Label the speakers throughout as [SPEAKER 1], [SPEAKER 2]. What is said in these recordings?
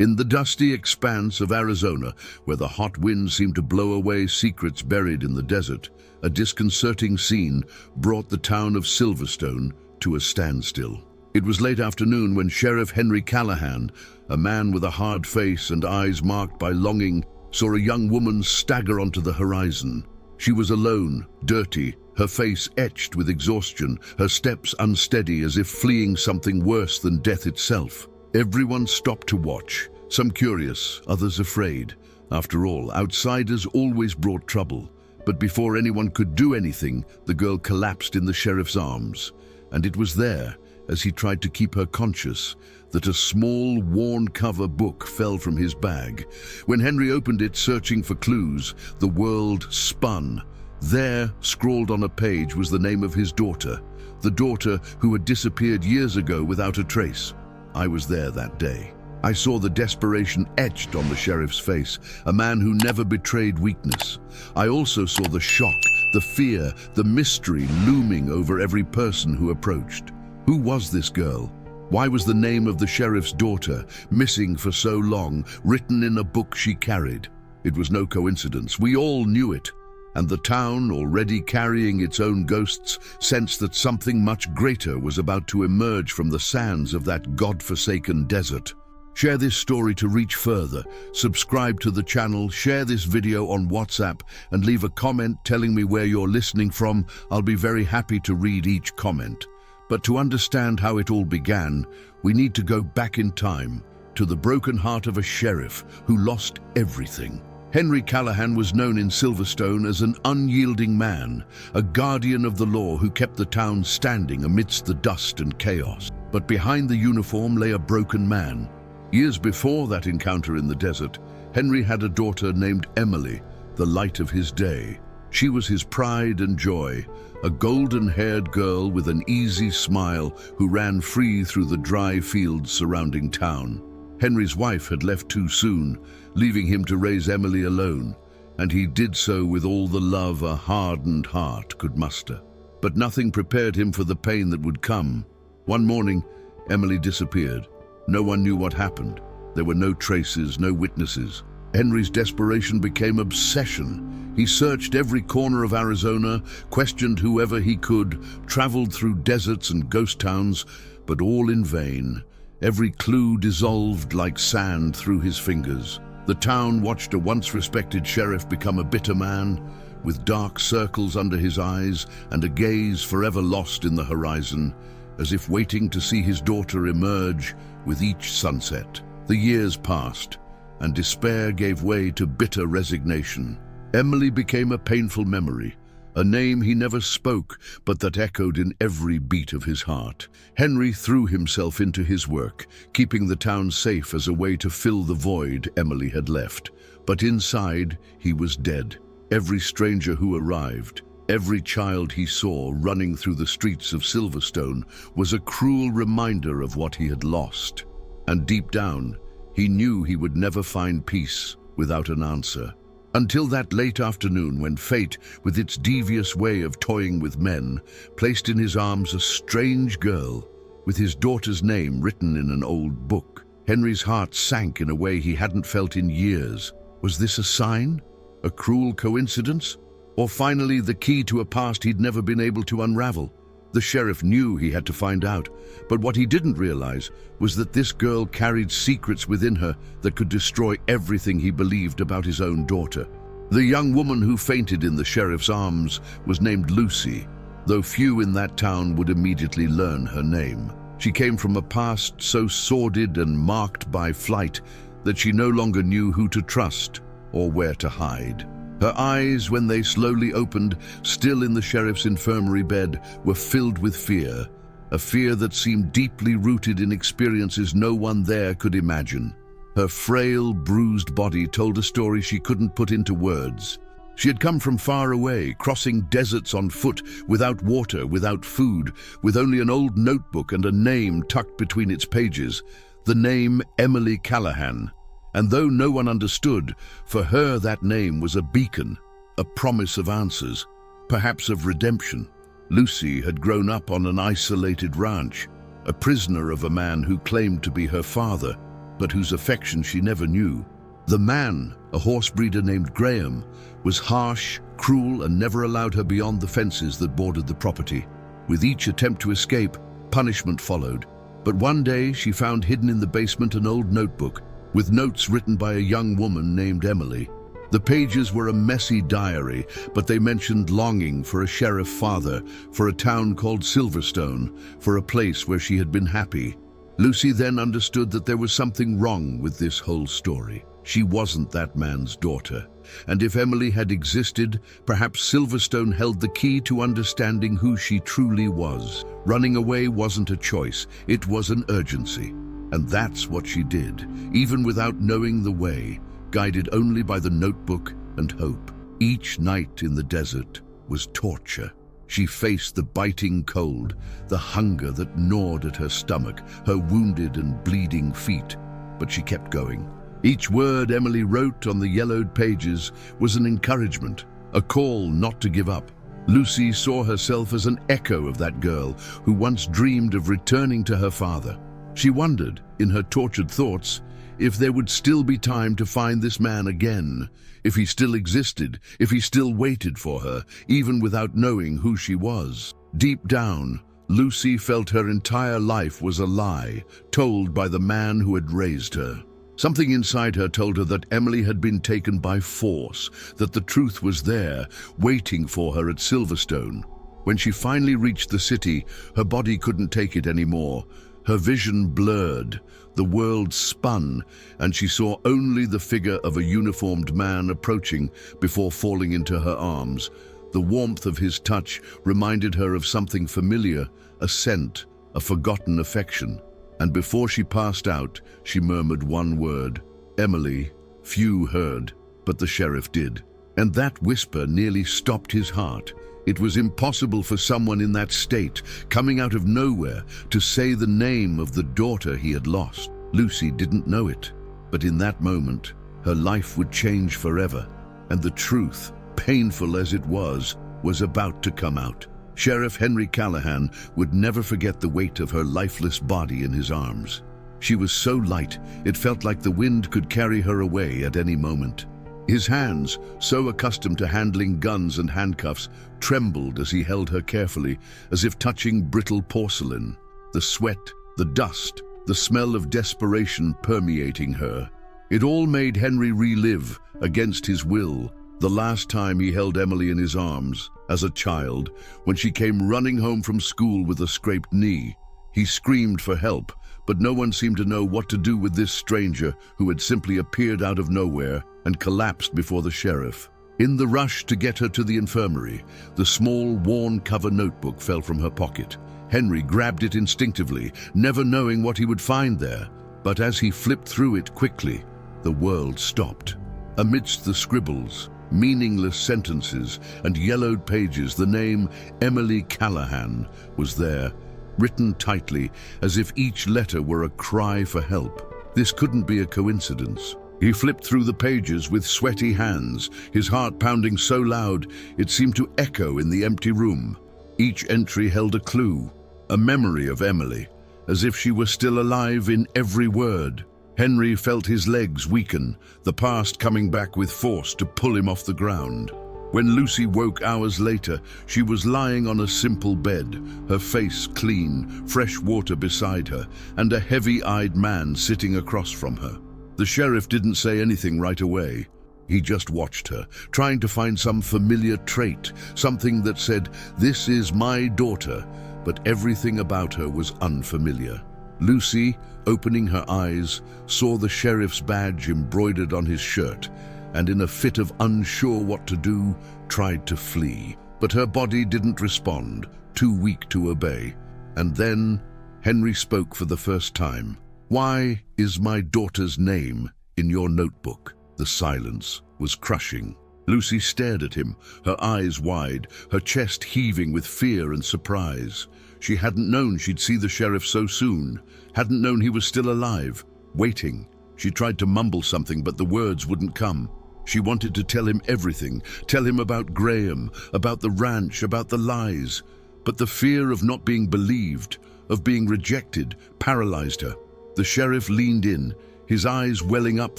[SPEAKER 1] In the dusty expanse of Arizona, where the hot winds seemed to blow away secrets buried in the desert, a disconcerting scene brought the town of Silverstone to a standstill. It was late afternoon when Sheriff Henry Callahan, a man with a hard face and eyes marked by longing, saw a young woman stagger onto the horizon. She was alone, dirty, her face etched with exhaustion, her steps unsteady as if fleeing something worse than death itself. Everyone stopped to watch, some curious, others afraid. After all, outsiders always brought trouble. But before anyone could do anything, the girl collapsed in the sheriff's arms. And it was there, as he tried to keep her conscious, that a small, worn-cover book fell from his bag. When Henry opened it, searching for clues, the world spun. There, scrawled on a page, was the name of his daughter, the daughter who had disappeared years ago without a trace. I was there that day. I saw the desperation etched on the sheriff's face, a man who never betrayed weakness. I also saw the shock, the fear, the mystery looming over every person who approached. Who was this girl? Why was the name of the sheriff's daughter missing for so long, written in a book she carried? It was no coincidence. We all knew it. And the town, already carrying its own ghosts, sensed that something much greater was about to emerge from the sands of that God-forsaken desert. Share this story to reach further. Subscribe to the channel, share this video on WhatsApp, and leave a comment telling me where you're listening from. I'll be very happy to read each comment. But to understand how it all began, we need to go back in time, to the broken heart of a sheriff who lost everything. Henry Callahan was known in Silverstone as an unyielding man, a guardian of the law who kept the town standing amidst the dust and chaos. But behind the uniform lay a broken man. Years before that encounter in the desert, Henry had a daughter named Emily, the light of his day. She was his pride and joy, a golden-haired girl with an easy smile who ran free through the dry fields surrounding town. Henry's wife had left too soon, leaving him to raise Emily alone, and he did so with all the love a hardened heart could muster. But nothing prepared him for the pain that would come. One morning, Emily disappeared. No one knew what happened. There were no traces, no witnesses. Henry's desperation became obsession. He searched every corner of Arizona, questioned whoever he could, traveled through deserts and ghost towns, but all in vain. Every clue dissolved like sand through his fingers. The town watched a once-respected sheriff become a bitter man, with dark circles under his eyes and a gaze forever lost in the horizon, as if waiting to see his daughter emerge with each sunset. The years passed, and despair gave way to bitter resignation. Emily became a painful memory, a name he never spoke, but that echoed in every beat of his heart. Henry threw himself into his work, keeping the town safe as a way to fill the void Emily had left. But inside, he was dead. Every stranger who arrived, every child he saw running through the streets of Silverstone was a cruel reminder of what he had lost. And deep down, he knew he would never find peace without an answer. Until that late afternoon when fate, with its devious way of toying with men, placed in his arms a strange girl with his daughter's name written in an old book. Henry's heart sank in a way he hadn't felt in years. Was this a sign? A cruel coincidence? Or finally the key to a past he'd never been able to unravel? The sheriff knew he had to find out, but what he didn't realize was that this girl carried secrets within her that could destroy everything he believed about his own daughter. The young woman who fainted in the sheriff's arms was named Lucy, though few in that town would immediately learn her name. She came from a past so sordid and marked by flight that she no longer knew who to trust or where to hide. Her eyes, when they slowly opened, still in the sheriff's infirmary bed, were filled with fear, a fear that seemed deeply rooted in experiences no one there could imagine. Her frail, bruised body told a story she couldn't put into words. She had come from far away, crossing deserts on foot, without water, without food, with only an old notebook and a name tucked between its pages, the name Emily Callahan. And though no one understood, for her that name was a beacon, a promise of answers, perhaps of redemption. Lucy had grown up on an isolated ranch, a prisoner of a man who claimed to be her father. but whose affection she never knew. The man, a horse breeder named Graham, was harsh, cruel, and never allowed her beyond the fences that bordered the property. With each attempt to escape, punishment followed. But one day she found hidden in the basement an old notebook with notes written by a young woman named Emily. The pages were a messy diary, but they mentioned longing for a sheriff father, for a town called Silverstone, for a place where she had been happy. Lucy then understood that there was something wrong with this whole story. She wasn't that man's daughter. And if Emily had existed, perhaps Silverstone held the key to understanding who she truly was. Running away wasn't a choice, it was an urgency. And that's what she did, even without knowing the way, guided only by the notebook and hope. Each night in the desert was torture. She faced the biting cold, the hunger that gnawed at her stomach, her wounded and bleeding feet. But she kept going. Each word Emily wrote on the yellowed pages was an encouragement, a call not to give up. Lucy saw herself as an echo of that girl who once dreamed of returning to her father. She wondered, in her tortured thoughts, if there would still be time to find this man again, if he still existed, if he still waited for her, even without knowing who she was. Deep down, Lucy felt her entire life was a lie, told by the man who had raised her. Something inside her told her that Emily had been taken by force, that the truth was there, waiting for her at Silverstone. When she finally reached the city, her body couldn't take it anymore. Her vision blurred, the world spun, and she saw only the figure of a uniformed man approaching before falling into her arms. The warmth of his touch reminded her of something familiar, a scent, a forgotten affection. And before she passed out, she murmured one word, Emily. Few heard, but the sheriff did. And that whisper nearly stopped his heart. It was impossible for someone in that state, coming out of nowhere, to say the name of the daughter he had lost. Lucy didn't know it, but in that moment, her life would change forever, and the truth, painful as it was about to come out. Sheriff Henry Callahan would never forget the weight of her lifeless body in his arms. She was so light, it felt like the wind could carry her away at any moment. His hands, so accustomed to handling guns and handcuffs, trembled as he held her carefully, as if touching brittle porcelain. The sweat, the dust, the smell of desperation permeating her. It all made Henry relive, against his will, the last time he held Emily in his arms, as a child, when she came running home from school with a scraped knee. He screamed for help, but no one seemed to know what to do with this stranger who had simply appeared out of nowhere and collapsed before the sheriff. In the rush to get her to the infirmary, the small, worn-cover notebook fell from her pocket. Henry grabbed it instinctively, never knowing what he would find there. But as he flipped through it quickly, the world stopped. Amidst the scribbles, meaningless sentences, and yellowed pages, the name Emily Callahan was there, written tightly, as if each letter were a cry for help. This couldn't be a coincidence. He flipped through the pages with sweaty hands, his heart pounding so loud it seemed to echo in the empty room. Each entry held a clue, a memory of Emily, as if she were still alive in every word. Henry felt his legs weaken, the past coming back with force to pull him off the ground. When Lucy woke hours later, she was lying on a simple bed, her face clean, fresh water beside her, and a heavy-eyed man sitting across from her. The sheriff didn't say anything right away. He just watched her, trying to find some familiar trait, something that said, "This is my daughter," but everything about her was unfamiliar. Lucy, opening her eyes, saw the sheriff's badge embroidered on his shirt, and in a fit of unsure what to do, tried to flee. But her body didn't respond, too weak to obey. And then Henry spoke for the first time. "Why is my daughter's name in your notebook?" The silence was crushing. Lucy stared at him, her eyes wide, her chest heaving with fear and surprise. She hadn't known she'd see the sheriff so soon, hadn't known he was still alive, waiting. She tried to mumble something, but the words wouldn't come. She wanted to tell him everything, tell him about Graham, about the ranch, about the lies. But the fear of not being believed, of being rejected, paralyzed her. The sheriff leaned in, his eyes welling up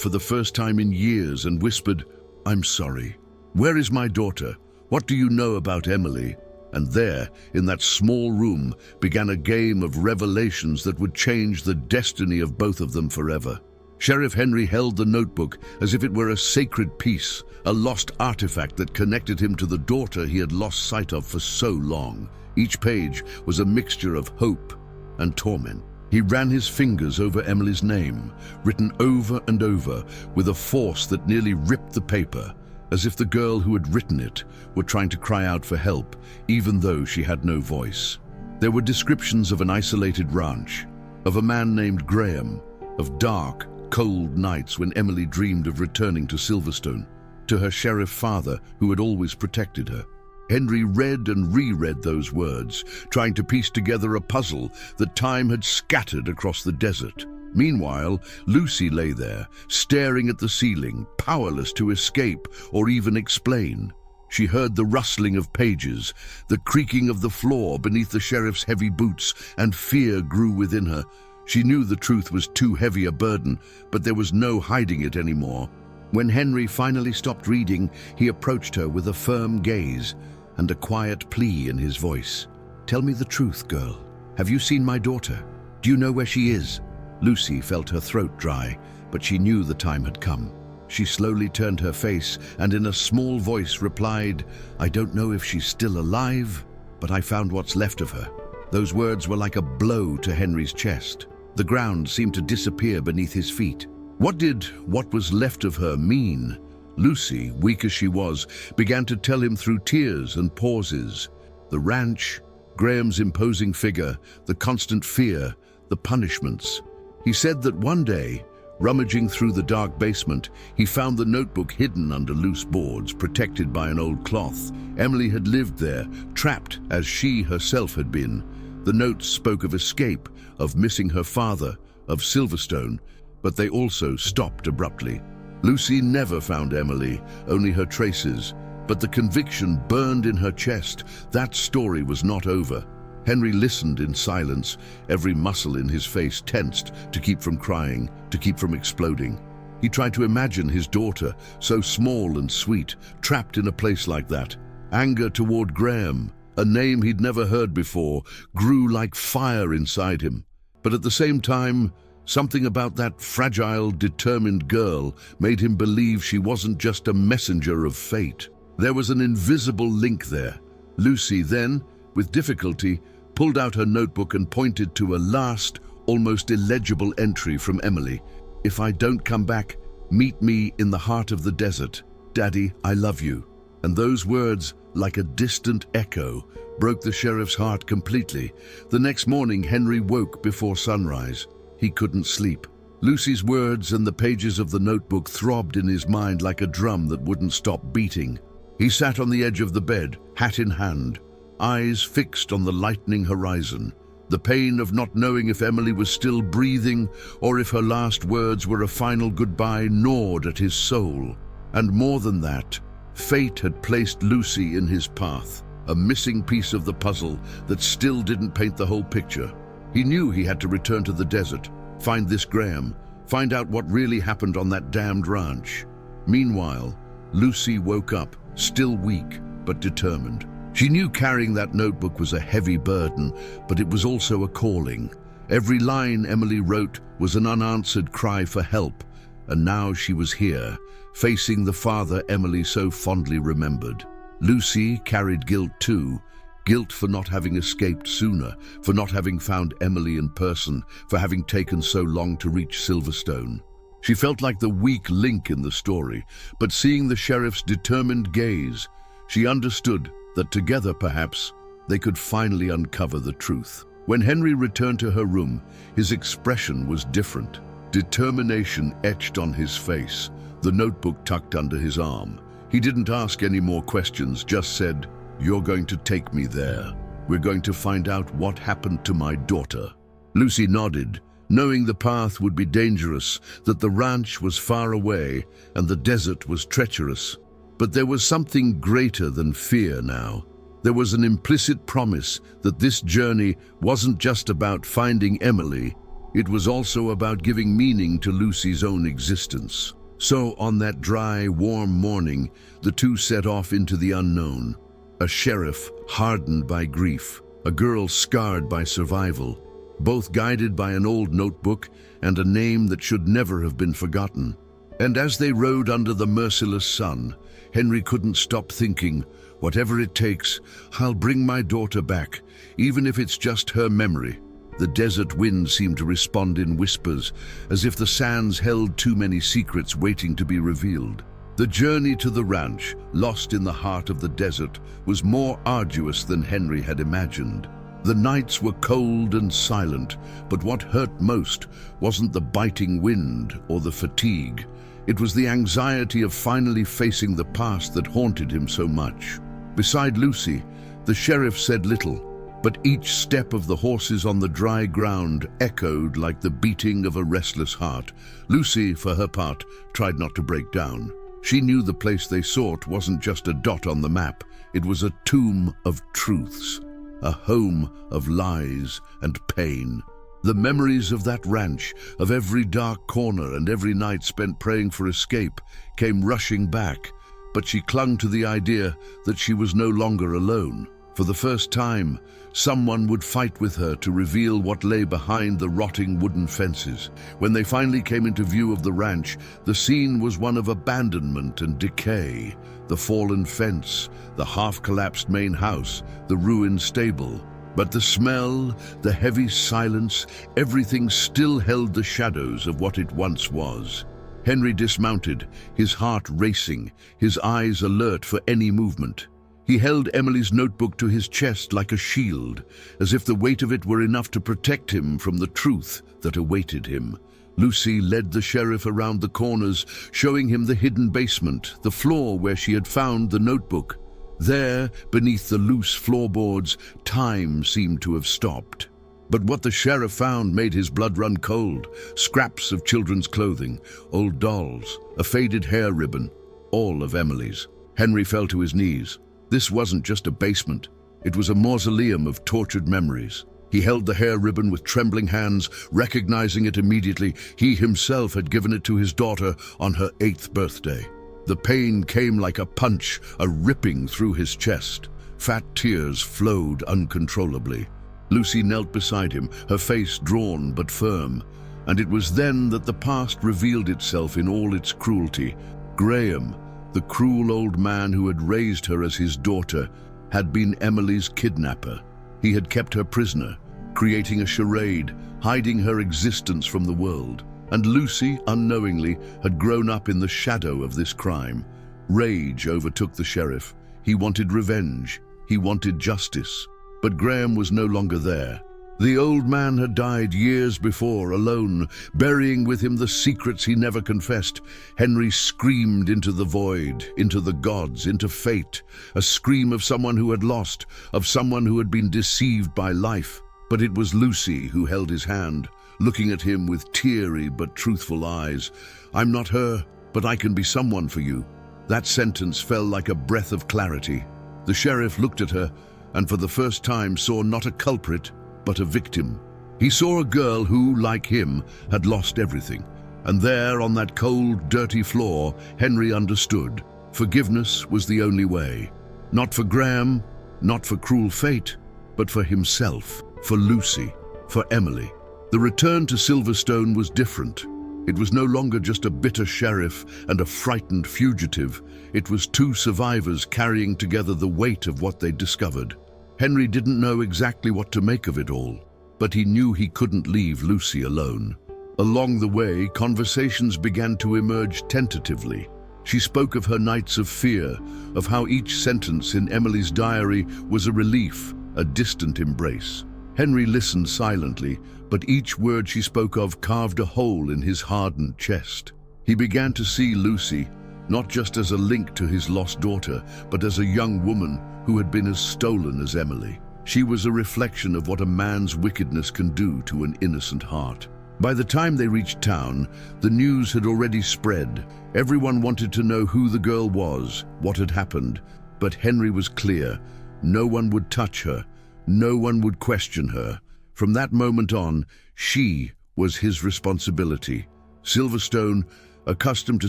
[SPEAKER 1] for the first time in years, and whispered, "I'm sorry. Where is my daughter? What do you know about Emily?" And there, in that small room, began a game of revelations that would change the destiny of both of them forever. Sheriff Henry held the notebook as if it were a sacred piece, a lost artifact that connected him to the daughter he had lost sight of for so long. Each page was a mixture of hope and torment. He ran his fingers over Emily's name, written over and over with a force that nearly ripped the paper, as if the girl who had written it were trying to cry out for help, even though she had no voice. There were descriptions of an isolated ranch, of a man named Graham, of dark, cold nights when Emily dreamed of returning to Silverstone, to her sheriff father who had always protected her. Henry read and reread those words, trying to piece together a puzzle that time had scattered across the desert. Meanwhile, Lucy lay there, staring at the ceiling, powerless to escape or even explain. She heard the rustling of pages, the creaking of the floor beneath the sheriff's heavy boots, and fear grew within her. She knew the truth was too heavy a burden, but there was no hiding it anymore. When Henry finally stopped reading, he approached her with a firm gaze and a quiet plea in his voice. "Tell me the truth, girl. Have you seen my daughter? Do you know where she is?" Lucy felt her throat dry, but she knew the time had come. She slowly turned her face and in a small voice replied, "I don't know if she's still alive, but I found what's left of her." Those words were like a blow to Henry's chest. The ground seemed to disappear beneath his feet. What did what was left of her mean? Lucy, weak as she was, began to tell him through tears and pauses. The ranch, Graham's imposing figure, the constant fear, the punishments. He said that one day, rummaging through the dark basement, he found the notebook hidden under loose boards, protected by an old cloth. Emily had lived there, trapped as she herself had been. The notes spoke of escape, of missing her father, of Silverstone, but they also stopped abruptly. Lucy never found Emily, only her traces, but the conviction burned in her chest. That story was not over. Henry listened in silence, every muscle in his face tensed to keep from crying, to keep from exploding. He tried to imagine his daughter, so small and sweet, trapped in a place like that. Anger toward Graham, a name he'd never heard before, grew like fire inside him. But at the same time, something about that fragile, determined girl made him believe she wasn't just a messenger of fate. There was an invisible link there. Lucy then, with difficulty, pulled out her notebook and pointed to a last, almost illegible entry from Emily. "If I don't come back, meet me in the heart of the desert. Daddy, I love you." And those words, like a distant echo, broke the sheriff's heart completely. The next morning, Henry woke before sunrise. He couldn't sleep. Lucy's words and the pages of the notebook throbbed in his mind like a drum that wouldn't stop beating. He sat on the edge of the bed, hat in hand, eyes fixed on the lightening horizon. The pain of not knowing if Emily was still breathing or if her last words were a final goodbye gnawed at his soul. And more than that, fate had placed Lucy in his path, a missing piece of the puzzle that still didn't paint the whole picture. He knew he had to return to the desert, find this Graham, find out what really happened on that damned ranch. Meanwhile, Lucy woke up, still weak but determined. She knew carrying that notebook was a heavy burden, but it was also a calling. Every line Emily wrote was an unanswered cry for help, and now she was here, facing the father Emily so fondly remembered. Lucy carried guilt too, guilt for not having escaped sooner, for not having found Emily in person, for having taken so long to reach Silverstone. She felt like the weak link in the story, but seeing the sheriff's determined gaze, she understood that together, perhaps, they could finally uncover the truth. When Henry returned to her room, his expression was different. Determination etched on his face, the notebook tucked under his arm. He didn't ask any more questions, just said, "You're going to take me there. We're going to find out what happened to my daughter." Lucy nodded, knowing the path would be dangerous, that the ranch was far away and the desert was treacherous. But there was something greater than fear now. There was an implicit promise that this journey wasn't just about finding Emily, It was also about giving meaning to Lucy's own existence. So, on that dry, warm morning, the two set off into the unknown. A sheriff hardened by grief, a girl scarred by survival, both guided by an old notebook and a name that should never have been forgotten. And as they rode under the merciless sun, Henry couldn't stop thinking, whatever it takes, I'll bring my daughter back, even if it's just her memory. The desert wind seemed to respond in whispers, as if the sands held too many secrets waiting to be revealed. The journey to the ranch, lost in the heart of the desert, was more arduous than Henry had imagined. The nights were cold and silent, but what hurt most wasn't the biting wind or the fatigue. It was the anxiety of finally facing the past that haunted him so much. Beside Lucy, the sheriff said little, but each step of the horses on the dry ground echoed like the beating of a restless heart. Lucy, for her part, tried not to break down. She knew the place they sought wasn't just a dot on the map. It was a tomb of truths, a home of lies and pain. The memories of that ranch, of every dark corner and every night spent praying for escape, came rushing back, but she clung to the idea that she was no longer alone. For the first time, someone would fight with her to reveal what lay behind the rotting wooden fences. When they finally came into view of the ranch, the scene was one of abandonment and decay. The fallen fence, the half-collapsed main house, the ruined stable. But the smell, the heavy silence, everything still held the shadows of what it once was. Henry dismounted, his heart racing, his eyes alert for any movement. He held Emily's notebook to his chest like a shield, as if the weight of it were enough to protect him from the truth that awaited him. Lucy led the sheriff around the corners, showing him the hidden basement, the floor where she had found the notebook. There, beneath the loose floorboards, time seemed to have stopped. But what the sheriff found made his blood run cold. Scraps of children's clothing, old dolls, a faded hair ribbon, all of Emily's. Henry fell to his knees. This wasn't just a basement. It was a mausoleum of tortured memories. He held the hair ribbon with trembling hands, recognizing it immediately. He himself had given it to his daughter on her 8th birthday. The pain came like a punch, a ripping through his chest. Fat tears flowed uncontrollably. Lucy knelt beside him, her face drawn but firm. And it was then that the past revealed itself in all its cruelty. Graham, the cruel old man who had raised her as his daughter, had been Emily's kidnapper. He had kept her prisoner, creating a charade, hiding her existence from the world. And Lucy, unknowingly, had grown up in the shadow of this crime. Rage overtook the sheriff. He wanted revenge. He wanted justice. But Graham was no longer there. The old man had died years before, alone, burying with him the secrets he never confessed. Henry screamed into the void, into the gods, into fate, a scream of someone who had lost, of someone who had been deceived by life. But it was Lucy who held his hand, looking at him with teary but truthful eyes. "I'm not her, but I can be someone for you." That sentence fell like a breath of clarity. The sheriff looked at her, and for the first time saw not a culprit, but a victim. He saw a girl who, like him, had lost everything. And there, on that cold, dirty floor, Henry understood. Forgiveness was the only way. Not for Graham, not for cruel fate, but for himself, for Lucy, for Emily. The return to Silverstone was different. It was no longer just a bitter sheriff and a frightened fugitive. It was two survivors carrying together the weight of what they'd discovered. Henry didn't know exactly what to make of it all, but he knew he couldn't leave Lucy alone. Along the way, conversations began to emerge tentatively. She spoke of her nights of fear, of how each sentence in Emily's diary was a relief, a distant embrace. Henry listened silently, but each word she spoke of carved a hole in his hardened chest. He began to see Lucy, not just as a link to his lost daughter, but as a young woman who had been as stolen as Emily. She was a reflection of what a man's wickedness can do to an innocent heart. By the time they reached town, the news had already spread. Everyone wanted to know who the girl was, what had happened. But Henry was clear. No one would touch her. No one would question her. From that moment on, she was his responsibility. Silverstone, accustomed to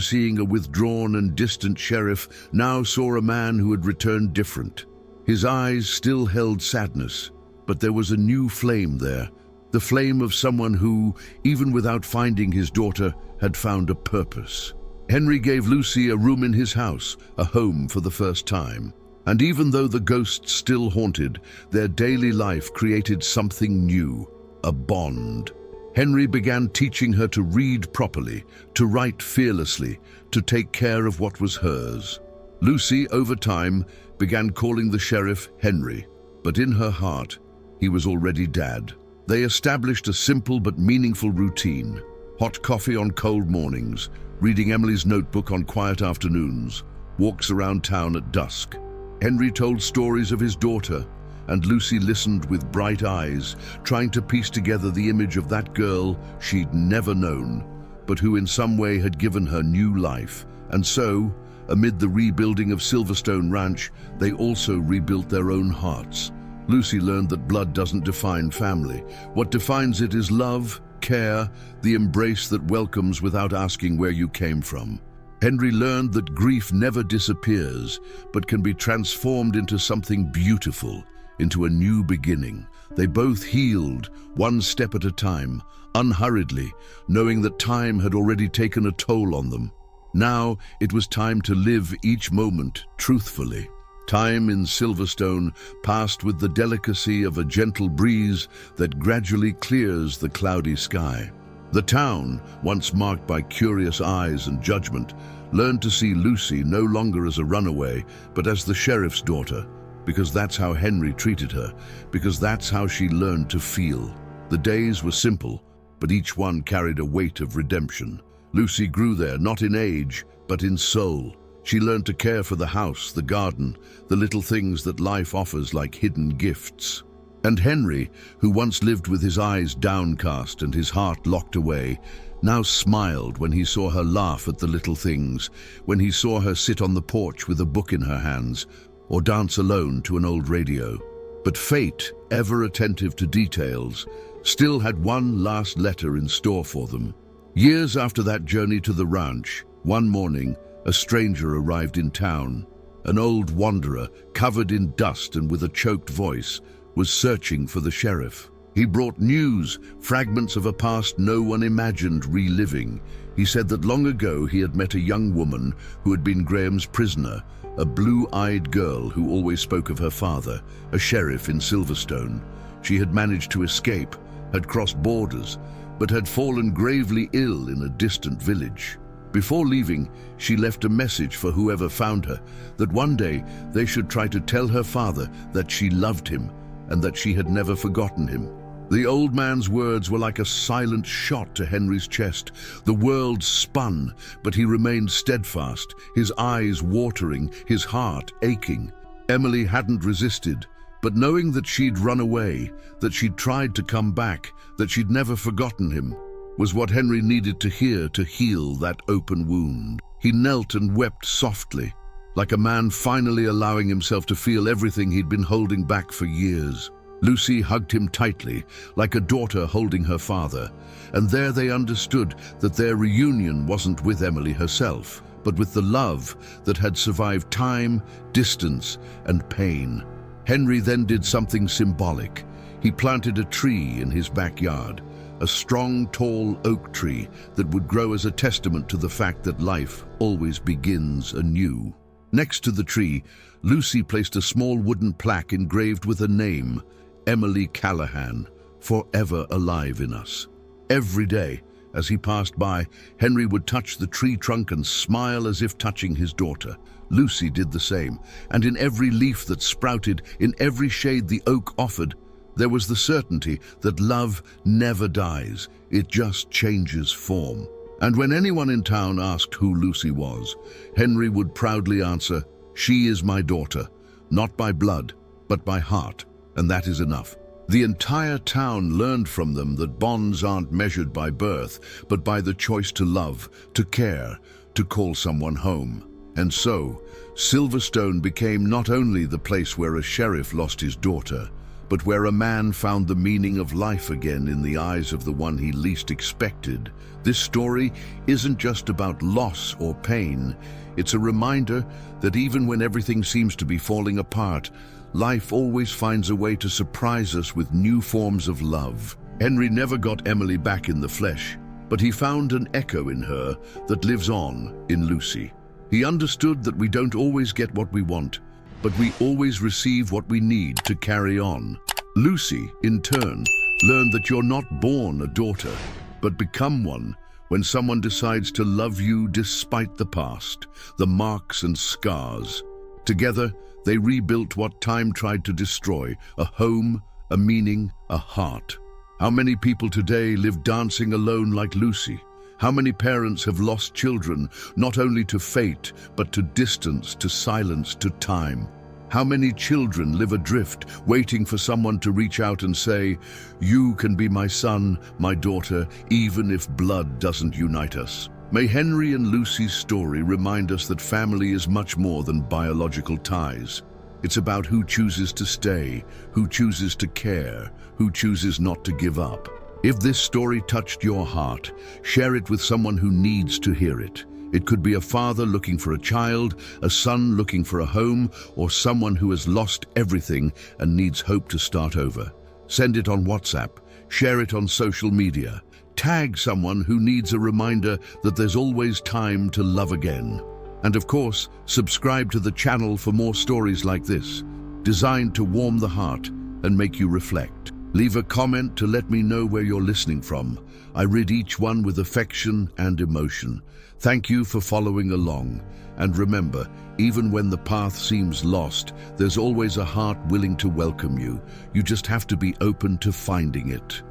[SPEAKER 1] seeing a withdrawn and distant sheriff, now saw a man who had returned different. His eyes still held sadness, but there was a new flame there, the flame of someone who, even without finding his daughter, had found a purpose. Henry gave Lucy a room in his house, a home for the first time. And even though the ghosts still haunted, their daily life created something new, a bond. Henry began teaching her to read properly, to write fearlessly, to take care of what was hers. Lucy, over time, began calling the sheriff Henry, but in her heart, he was already Dad. They established a simple but meaningful routine: hot coffee on cold mornings, reading Emily's notebook on quiet afternoons, walks around town at dusk. Henry told stories of his daughter, and Lucy listened with bright eyes, trying to piece together the image of that girl she'd never known, but who in some way had given her new life. And so, amid the rebuilding of Silverstone Ranch, they also rebuilt their own hearts. Lucy learned that blood doesn't define family. What defines it is love, care, the embrace that welcomes without asking where you came from. Henry learned that grief never disappears, but can be transformed into something beautiful, into a new beginning. They both healed, one step at a time, unhurriedly, knowing that time had already taken a toll on them. Now it was time to live each moment truthfully. Time in Silverstone passed with the delicacy of a gentle breeze that gradually clears the cloudy sky. The town, once marked by curious eyes and judgment, learned to see Lucy no longer as a runaway, but as the sheriff's daughter, because that's how Henry treated her, because that's how she learned to feel. The days were simple, but each one carried a weight of redemption. Lucy grew there, not in age, but in soul. She learned to care for the house, the garden, the little things that life offers like hidden gifts. And Henry, who once lived with his eyes downcast and his heart locked away, now smiled when he saw her laugh at the little things, when he saw her sit on the porch with a book in her hands, or dance alone to an old radio. But fate, ever attentive to details, still had one last letter in store for them. Years after that journey to the ranch, one morning, a stranger arrived in town. An old wanderer, covered in dust and with a choked voice, was searching for the sheriff. He brought news, fragments of a past no one imagined reliving. He said that long ago he had met a young woman who had been Graham's prisoner, a blue-eyed girl who always spoke of her father, a sheriff in Silverstone. She had managed to escape, had crossed borders, but had fallen gravely ill in a distant village. Before leaving, she left a message for whoever found her, that one day they should try to tell her father that she loved him and that she had never forgotten him. The old man's words were like a silent shot to Henry's chest. The world spun, but he remained steadfast, his eyes watering, his heart aching. Emily hadn't resisted, but knowing that she'd run away, that she'd tried to come back, that she'd never forgotten him, was what Henry needed to hear to heal that open wound. He knelt and wept softly, like a man finally allowing himself to feel everything he'd been holding back for years. Lucy hugged him tightly, like a daughter holding her father, and there they understood that their reunion wasn't with Emily herself, but with the love that had survived time, distance, and pain. Henry then did something symbolic. He planted a tree in his backyard, a strong, tall oak tree that would grow as a testament to the fact that life always begins anew. Next to the tree, Lucy placed a small wooden plaque engraved with a name, Emily Callahan, forever alive in us. Every day, as he passed by, Henry would touch the tree trunk and smile as if touching his daughter. Lucy did the same, and in every leaf that sprouted, in every shade the oak offered, there was the certainty that love never dies, it just changes form. And when anyone in town asked who Lucy was, Henry would proudly answer, "She is my daughter, not by blood, but by heart, and that is enough." The entire town learned from them that bonds aren't measured by birth, but by the choice to love, to care, to call someone home. And so, Silverstone became not only the place where a sheriff lost his daughter, but where a man found the meaning of life again in the eyes of the one he least expected. This story isn't just about loss or pain. It's a reminder that even when everything seems to be falling apart, life always finds a way to surprise us with new forms of love. Henry never got Emily back in the flesh, but he found an echo in her that lives on in Lucy. He understood that we don't always get what we want, but we always receive what we need to carry on. Lucy, in turn, learned that you're not born a daughter, but become one when someone decides to love you despite the past, the marks and scars. Together, they rebuilt what time tried to destroy: a home, a meaning, a heart. How many people today live dancing alone like Lucy? How many parents have lost children, not only to fate, but to distance, to silence, to time? How many children live adrift, waiting for someone to reach out and say, "You can be my son, my daughter, even if blood doesn't unite us"? May Henry and Lucy's story remind us that family is much more than biological ties. It's about who chooses to stay, who chooses to care, who chooses not to give up. If this story touched your heart, share it with someone who needs to hear it. It could be a father looking for a child, a son looking for a home, or someone who has lost everything and needs hope to start over. Send it on WhatsApp, share it on social media. Tag someone who needs a reminder that there's always time to love again. And of course, subscribe to the channel for more stories like this, designed to warm the heart and make you reflect. Leave a comment to let me know where you're listening from. I read each one with affection and emotion. Thank you for following along. And remember, even when the path seems lost, there's always a heart willing to welcome you. You just have to be open to finding it.